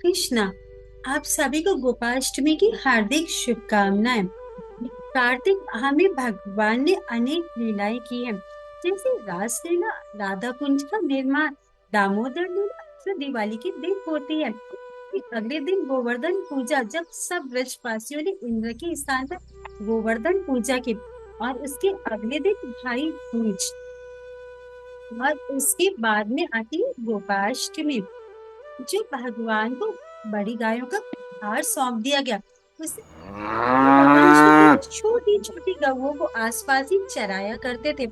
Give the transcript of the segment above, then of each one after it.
कृष्णा, आप सभी को गोपाष्टमी की हार्दिक शुभकामनाएं। कार्तिक माह में भगवान ने अनेक लीलाएं की हैं, जैसे रास लीला, राधा कुंज का निर्माण, दामोदर लीला जो दिवाली के दिन होती है। फिर अगले दिन गोवर्धन पूजा, जब सब ब्रजवासियों ने इंद्र के स्थान पर गोवर्धन पूजा की। और उसके अगले दिन भाई दूज। और उसके बाद में आती है गोपाष्टमी, जो भगवान को बड़ी गायों का भार सौंप दिया गया। उसे भगवान श्री कृष्ण छोटी छोटी गौओं को आसपास ही चराया करते थे।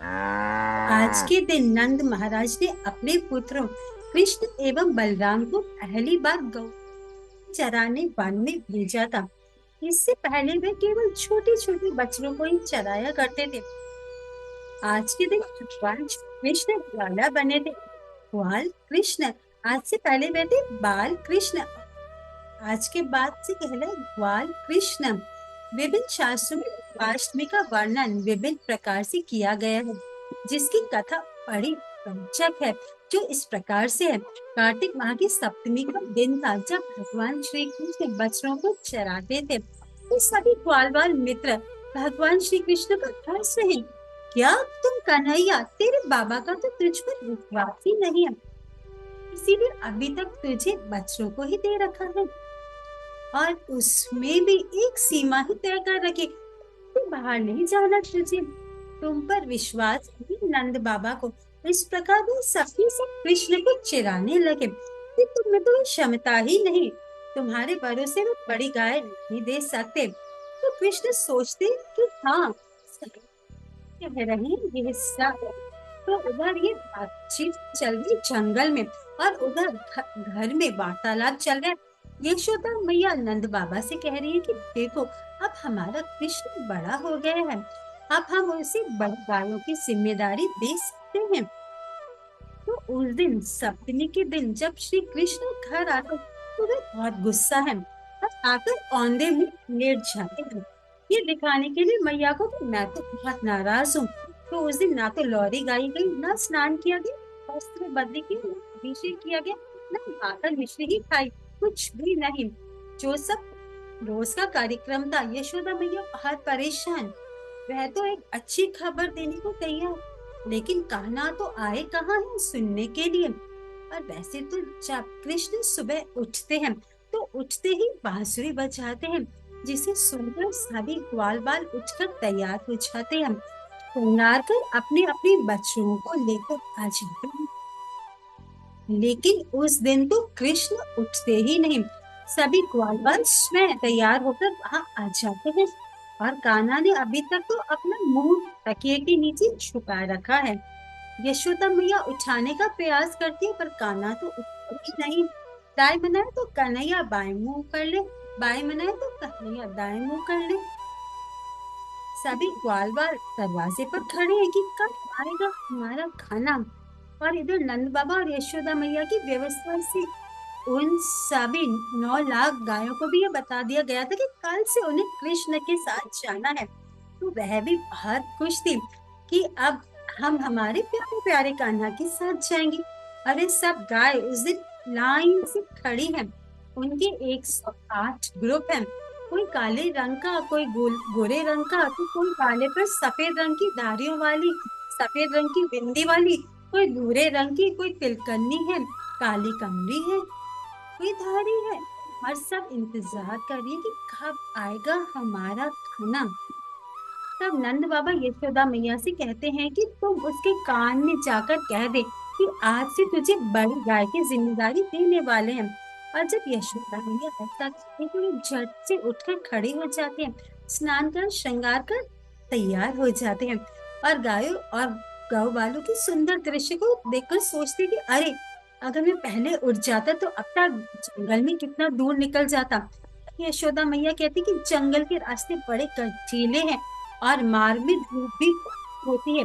आज के दिन नंद महाराज ने अपने पुत्रों कृष्ण एवं बलराम को पहली बार गौ चराने वन में भेजा था। इससे पहले वे केवल छोटे छोटे बच्चों को ही चराया करते थे। आज के दिन भगवान श्री कृष्ण ग्वाला बने थे। ग्वाल कृष्ण, आज से पहले वे थे बाल कृष्ण। आज के बाद से कहलाए ग्वाल कृष्ण। विभिन्न शास्त्रों में गोपाष्टमी का वर्णन विभिन्न प्रकार से किया गया है, जिसकी कथा बड़ी रोचक है, जो इस प्रकार से है। कार्तिक माह की सप्तमी का दिन था, जब भगवान श्री कृष्ण बछड़ों को चराते थे। तो सभी ग्वाल बाल मित्र भगवान श्री कृष्ण का हंस रहे, क्या तुम कन्हैया, तेरे बाबा का तो तुझ पर विश्वास ही नहीं है, इसीलिए अभी तक तुझे बच्चों को ही दे रखा है, और उसमें भी एक सीमा ही तय कर रखी, तू बाहर नहीं जाना तुझे। तुम पर विश्वास ही नंद बाबा को। इस प्रकार वो सबके सब कृष्ण को चिढ़ाने लगे कि तुम्हें तो क्षमता ही नहीं, तुम्हारे भरोसे में बड़ी गाय नहीं दे सकते। तो कृष्ण सोचते कि हाँ, सही कह रहे हैं ये सब। तो उधर ये बातचीत चल रही जंगल में, और उधर घर में वार्तालाप चल रहा है। यशोदा मैया नंद बाबा से कह रही है कि देखो, अब हमारा कृष्ण बड़ा हो गया है, अब हम उसे बड़ी गायों की जिम्मेदारी दे सकते हैं। तो उस दिन सप्तमी के दिन जब श्री कृष्ण घर आते, तो वे बहुत गुस्सा है और आकर औंधे मुंह लेट जाते हैं, ये दिखाने के लिए मैया को कि मैं तो बहुत नाराज हूँ। तो उस दिन ना तो लोरी गाई गई, ना स्नान किया गया, वस्त्र बदले के, ना अभिषेक किया गया, ना माखन मिश्री ही खाई, कुछ भी नहीं। जो सब रोज का कार्यक्रम था, यशोदा मैया बहुत परेशान। वह तो एक अच्छी खबर देने को तैयार, लेकिन कान्हा तो आए कहाँ है सुनने के लिए। और वैसे तो जब कृष्ण सुबह उठते हैं, तो उठते ही बांसुरी बजाते हैं, जिसे सुनकर सभी ग्वाल बाल उठकर तैयार हो जाते हैं, श्रृंगार कर अपने अपने बच्चों को लेकर आ जाते हैं। लेकिन उस दिन तो कृष्ण उठते ही नहीं, सभी ग्वाल बाल स्वयं तैयार होकर वहां आ जाते हैं। और कान्हा ने अभी तक तो अपना मुंह तकिए के नीचे छुपा रखा है। यशोदा मैया उठाने का प्रयास करती है, पर कान्हा तो उठता ही नहीं। दाएं मनाए तो कन्हैया बाएं मुंह कर ले, बाएं मनाए तो कन्हैया दाएं मुंह कर ले। सभी ग्वाल बाल दरवाजे पर खड़े हैं कि कब आएगा हमारा खाना। और इधर नंद बाबा और यशोदा मैया की व्यवस्था से उन सभी 9 लाख गायों को भी ये बता दिया गया था कि कल से उन्हें कृष्ण के साथ जाना है। तो वह भी बहुत खुश थी कि अब हम हमारे प्यारे प्यारे कान्हा के साथ जाएंगे। अरे सब गाय उस दिन लाइन से खड़ी हैं। उनके 108 ग्रुप हैं। कोई काले रंग का, कोई गोरे रंग का, तो कोई काले पर सफेद रंग की धारियों वाली, सफेद रंग की बिंदी वाली, कोई भूरे रंग की, कोई तिलकन्नी है, काली कमरी है, कोई धारी है। और सब इंतजार कर रही है कि कब आएगा हमारा खाना। तब नंद बाबा यशोदा मैया से कहते हैं कि तुम उसके कान में जाकर कह दे कि आज से तुझे बड़ी गाय की जिम्मेदारी देने वाले हैं। और जब यशोदा मैया ऐसा कहते हैं, तो वे झट से उठकर खड़े हो जाते हैं, स्नान कर श्रृंगार कर तैयार हो जाते हैं, और गायों और गौ बालों की सुंदर दृश्य को देखकर सोचते कि अरे, अगर मैं पहले उठ जाता तो अब तक जंगल में कितना दूर निकल जाता। यशोदा मैया कहती कि जंगल के रास्ते बड़े कटीले हैं, और मार्ग में धूप भी होती है,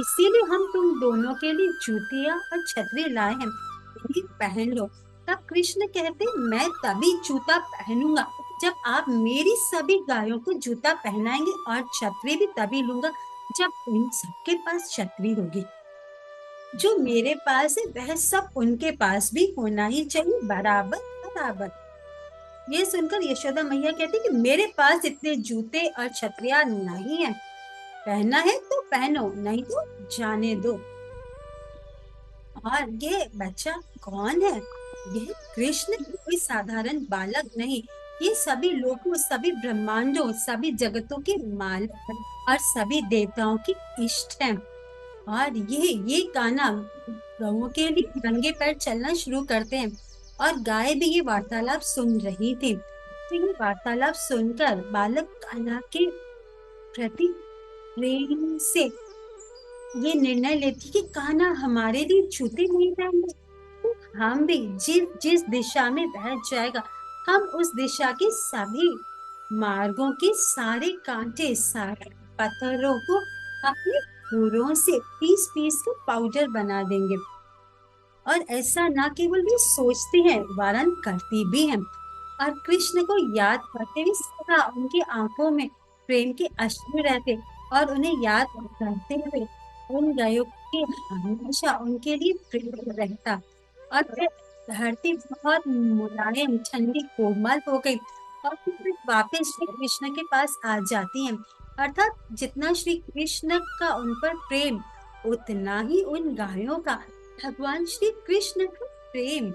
इसीलिए हम तुम दोनों के लिए जूतियां और छतरी लाए हैं, इन्हें पहन लो। तब कृष्ण कहते, मैं तभी जूता पहनूंगा जब आप मेरी सभी गायों को जूता पहनाएंगे, और छतरी भी तभी लूंगा जब उन सबके पास छतरी होगी। जो मेरे पास है वह सब उनके पास भी होना ही चाहिए, बराबर ताबत। ये सुनकर यशोदा मैया कहती कि मेरे पास इतने जूते और छतरियां नहीं है, पहनना है तो पहनो, नहीं तो जाने दो। और ये बच्चा कौन है? यह कृष्ण कोई साधारण बालक नहीं, ये सभी लोगों, सभी ब्रह्मांडों, सभी जगतों के मालिक और सभी देवताओं की इष्ट है। और ये कान्हा गौओं के लिए नंगे पैर चलना शुरू करते हैं, और गाय भी ये वार्तालाप सुन रही थी। तो ये वार्तालाप सुनकर बालक कान्हा के प्रति प्रेम से ये निर्णय लेती कि कान्हा हमारे लिए जूते नहीं पहनते, तो हम भी जिस जिस दिशा में बह जाएगा, हम उस दिशा के सभी मार्गों के सारे कांटे, सारे पत्थरों को अपने खुरों से पीस पीस कर पाउडर बना देंगे। और ऐसा ना केवल वे सोचते हैं वरन करती भी हैं। और कृष्ण को याद करते हुए सदा उनकी आंखों में प्रेम के अश्रु रहते, और उन्हें याद करते हुए उन गायों की हमेशा उनके लिए प्रेम रहता। और फिर धरती बहुत मुलायम, ठंडी, कोमल हो गई, और फिर वापस श्री कृष्ण के पास आ जाती हैं। अर्थात जितना श्री कृष्ण का उन पर प्रेम, उतना ही उन गायों का भगवान श्री कृष्ण का प्रेम।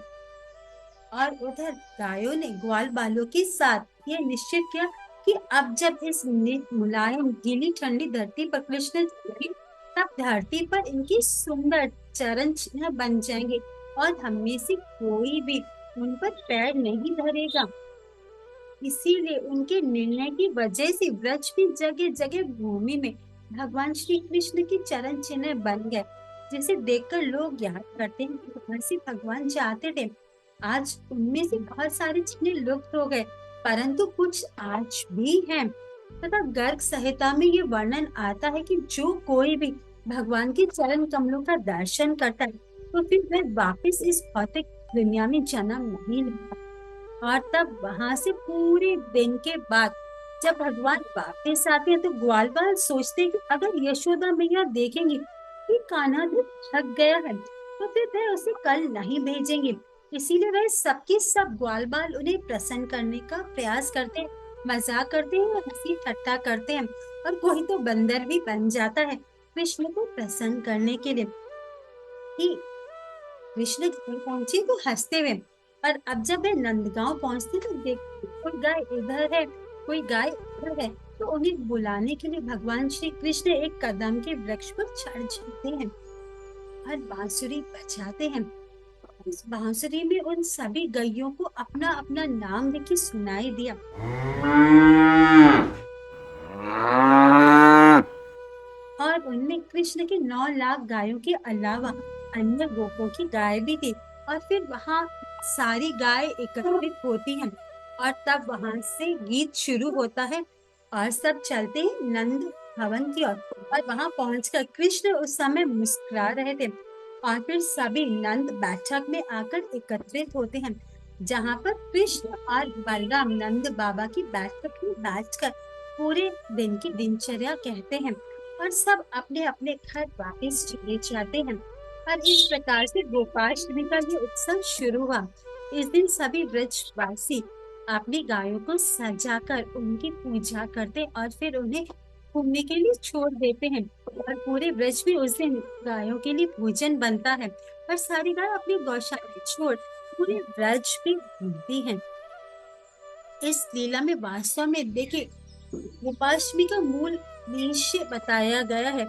और उधर गायों ने ग्वाल बालों के साथ ये निश्चित किया कि अब जब इस मुलायम, गीली, ठंडी धरती पर कृष्ण चलेंगे, तब धरती पर इनकी सुंदर चरण चिन्ह बन जाएंगे, और हमें से कोई भी उन पर पैर नहीं धरेगा। इसीलिए उनके निर्णय की वजह से ब्रज की जगह जगह भूमि में भगवान श्री कृष्ण के चरण चिन्ह बन गए, जिसे देखकर लोग याद करते हैं कि वहां से भगवान जाते थे। आज उनमें से बहुत सारे चिन्ह लुप्त हो गए, परंतु कुछ आज भी हैं। तथा गर्ग संहिता में ये वर्णन आता है कि जो कोई भी भगवान के चरण कमलों का दर्शन करता है, तो फिर वह वापस इस भौतिक दुनिया में जन्म नहीं लेता। और तब वहां से पूरे दिन के बाद जब भगवान वापस आते हैं, तो ग्वालवाल सोचते हैं कि अगर यशोदा मैया देखेंगे कि कान्हा तो थक गया है, तो फिर वह उसे कल नहीं भेजेंगे। इसीलिए वह सबके सब ग्वालवाल उन्हें प्रसन्न करने का प्रयास करते हैं, मजाक करते हैं, हंसी ठट्टा करते हैं। और कोई तो बंदर भी बन जाता है कृष्ण को प्रसन्न करने के लिए कि कृष्ण घर पहुंचे तो हंसते हुए। और अब जब वे नंदगांव पहुंचते तो देखते कोई गाय इधर है, कोई गाय उधर है, तो उन्हें बुलाने के लिए भगवान श्री कृष्ण एक कदम के वृक्ष पर चढ़ जाते हैं और बांसुरी बजाते हैं। उस बांसुरी में उन सभी गैयों को अपना अपना नाम लेके सुनाई दिया। और उनमें कृष्ण के 9 लाख गायों के अलावा अन्य गोपों की गाय भी थी। और फिर वहां सारी गाय एकत्रित होती हैं, और तब वहां से गीत शुरू होता है, और सब चलते हैं नंद भवन की ओर। और वहां पहुंचकर कृष्ण उस समय मुस्कुरा रहे थे, और फिर सभी नंद बैठक में आकर एकत्रित होते हैं, जहां पर कृष्ण और बलराम नंद बाबा की बैठक में बैठकर पूरे दिन की दिनचर्या कहते हैं, और सब अपने अपने घर वापस चले जाते हैं। और इस प्रकार से गोपाष्टमी का ये उत्सव शुरू हुआ। इस दिन सभी ब्रजवासी अपनी गायों को सजाकर उनकी पूजा करते, और फिर उन्हें घूमने के लिए छोड़ देते हैं। और पूरे ब्रज में उस दिन गायों के लिए भोजन बनता है, और सारी गाय अपनी गौशाला छोड़ पूरे ब्रज में घूमती हैं। इस लीला में वास्तव में देखिए गोपाष्टमी का मूल उद्देश्य बताया गया है,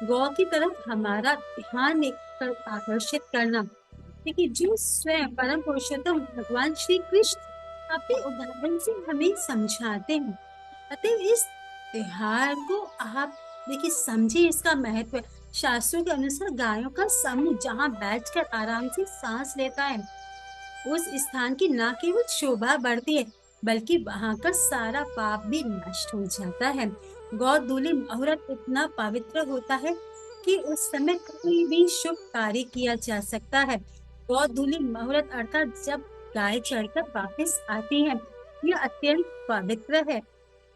गौ की तरफ हमारा ध्यान आकर्षित करना। देखिए जो स्वयं परम पुरुषोत्तम भगवान श्री कृष्ण अपने उदाहरण से हमें समझाते हैं। अतः इस त्योहार को आप देखिए समझिए, इसका महत्व। शास्त्रों के अनुसार गायों का समूह जहाँ बैठकर आराम से सांस लेता है, उस स्थान की न केवल शोभा बढ़ती है, बल्कि वहां का सारा पाप भी नष्ट हो जाता है। गौदूली मुहूर्त इतना पवित्र होता है कि उस समय कोई भी शुभ कार्य किया जा सकता है। गौदूली मुहूर्त अर्थात जब गाय चढ़कर वापस आती है, यह अत्यंत पवित्र है।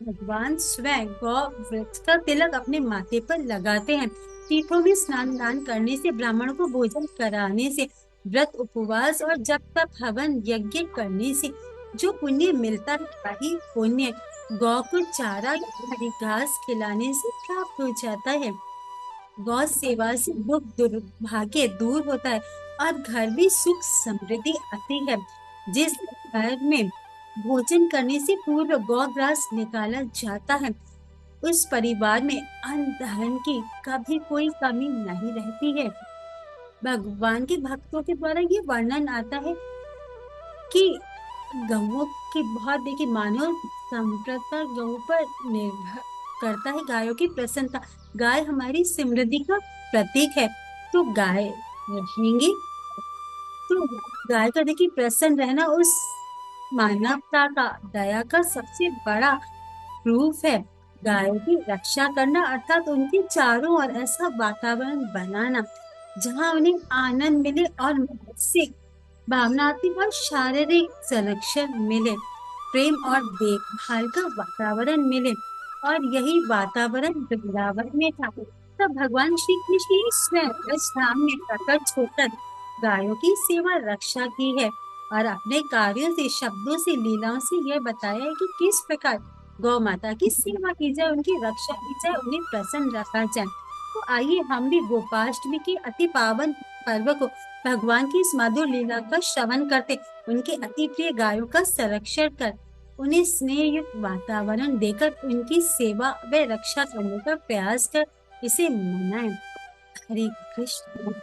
भगवान स्वयं गौ वृक्ष का तिलक अपने माथे पर लगाते हैं। तीर्थों में स्नान दान करने से, ब्राह्मण को भोजन कराने से व्रत उपवास और जप तप हवन यज्ञ करने से जो पुण्य मिलता है वही पुण्य गौ को चारा या हरी घास खिलाने से प्राप्त हो जाता है। गौ सेवा से दुख दुर्भाग्य दूर होता है और घर में सुख समृद्धि आती है। जिस घर में भोजन करने से पूर्व गौ ग्रास निकाला जाता है उस परिवार में अन्न धन की कभी कोई कमी नहीं रहती है। भगवान के भक्तों के द्वारा ये वर्णन आता है कि गौओं की बहुत देखिए मानव संप्रदाय गौ पर निर्भर करता है गायों की प्रसन्नता। गाय हमारी समृद्धि का प्रतीक है। तो गाय रहेंगी तो गाय का देखिए प्रसन्न रहना उस मानवता का दया का सबसे बड़ा प्रूफ है। गायों की रक्षा करना अर्थात उनके चारों ओर ऐसा वातावरण बनाना जहाँ उन्हें आनंद मिले और मानसिक भावनात्मक और शारीरिक संरक्षण मिले, प्रेम और देखभाल का वातावरण मिले। और यही वातावरण वृंदावन में था। तब भगवान श्री कृष्ण ने स्वयं इस धाम में प्रकट होकर गायों की सेवा रक्षा की है और अपने कार्यों से शब्दों से लीलाओं से यह बताया है कि किस प्रकार गौ माता की सेवा की जाए, उनकी रक्षा की जाए, उन्हें प्रसन्न रखा जाए। तो आइए हम भी गोपाष्टमी के अति पावन पर्व को भगवान की इस मधुर लीला का श्रवण करते, उनके अति प्रिय गायों का संरक्षण कर, उन्हें स्नेह युक्त वातावरण देकर उनकी सेवा व रक्षा करने का प्रयास कर इसे मनाएं। हरे कृष्ण।